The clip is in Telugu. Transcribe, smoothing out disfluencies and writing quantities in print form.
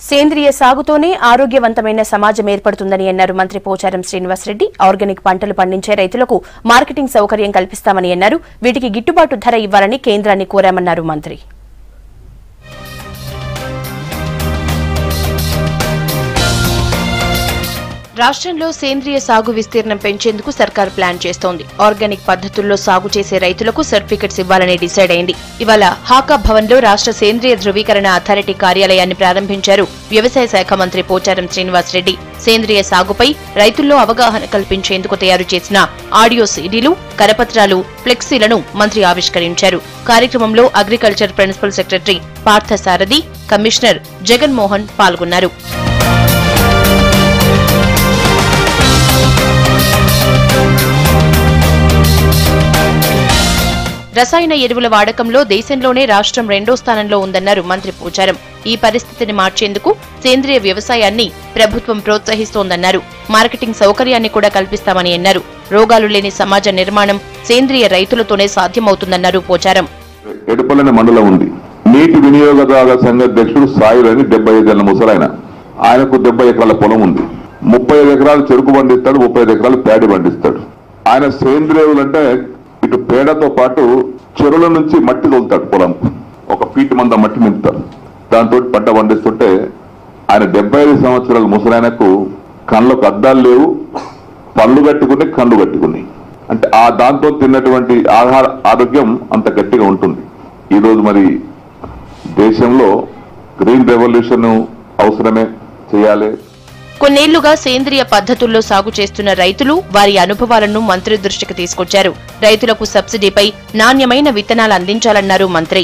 సేంద్రియ సాగుతోనే ఆరోగ్యవంతమైన సమాజం ఏర్పడుతుందని అన్నారు మంత్రి పోచారం శ్రీనివాసరెడ్డి. ఆర్గానిక్ పంటలు పండించే రైతులకు మార్కెటింగ్ సౌకర్యం కల్పిస్తామని అన్నారు. వీటికి గిట్టుబాటు ధర ఇవ్వాలని కేంద్రాన్ని కోరామన్నారు మంత్రి. రాష్ట్రంలో సేంద్రియ సాగు విస్తీర్ణం పెంచేందుకు సర్కార్ ప్లాన్ చేస్తోంది. ఆర్గానిక్ పద్ధతుల్లో సాగు చేసే రైతులకు సర్టిఫికెట్స్ ఇవ్వాలని డిసైడ్ అయింది. ఇవాళ హాకా భవన్ లో రాష్ట్ర సేంద్రియ ధృవీకరణ అథారిటీ కార్యాలయాన్ని ప్రారంభించారు వ్యవసాయ శాఖ మంత్రి పోచారం శ్రీనివాసరెడ్డి. సేంద్రియ సాగుపై రైతుల్లో అవగాహన కల్పించేందుకు తయారు చేసిన ఆడియో సీడీలు, కరపత్రాలు, ఫ్లెక్సీలను మంత్రి ఆవిష్కరించారు. కార్యక్రమంలో agriculture principal secretary Parthasarathi, commissioner Jaganmohan పాల్గొన్నారు. రసాయన ఎరువుల వాడకంలో దేశంలోనే రాష్ట్రం 2వ స్థానంలో ఉందన్నారు మంత్రి పోచారం. ఈ పరిస్థితిని మార్చేందుకు సేంద్రియ వ్యవసాయాన్ని ప్రభుత్వం ప్రోత్సహిస్తోందన్నారు. మార్కెటింగ్ సౌకర్యాన్ని కూడా కల్పిస్తామని అన్నారు. రోగాలు లేని సమాజ నిర్మాణం సేంద్రియ రైతులతోనే సాధ్యమవుతుందన్నారు పోచారం. ఎడుపల్లని మండలం ఉంది. నీటి వినియోగదారుల సంఘ అధ్యక్షుడు సాయిల్ అని 75 ఏళ్ల ముసలాయన. ఆయనకు 70 ఎకరాల పొలం ఉంది. 35 ఎకరాలు చెరుకు పండిస్తాడు, 35 ఎకరాలు ప్యాడి పండిస్తాడు. ఆయన సేంద్రియులు అంటే ఇటు పేడతో పాటు చెరువుల నుంచి మట్టి తోలుతాడు. పొలం ఒక ఫీట్ మంద మట్టి నింపుతాడు. దాంతో పంట పండిస్తుంటే ఆయన 75 సంవత్సరాల ముసలాయనకు కళ్ళకు అద్దాలు లేవు, పళ్ళు కట్టుకుని కళ్ళు కట్టుకుని, అంటే ఆ దాంతో తిన్నటువంటి ఆరోగ్యం అంత గట్టిగా ఉంటుంది. ఈరోజు మరి దేశంలో గ్రీన్ రెవల్యూషన్ అవసరమే చేయాలి. కొన్నేళ్లుగా సేంద్రియ పద్ధతుల్లో సాగు చేస్తున్న రైతులు వారి అనుభవాలను మంత్రి దృష్టికి తీసుకొచ్చారు. రైతులకు సబ్సిడీపై నాణ్యమైన విత్తనాలు అందించాలన్నారు మంత్రి.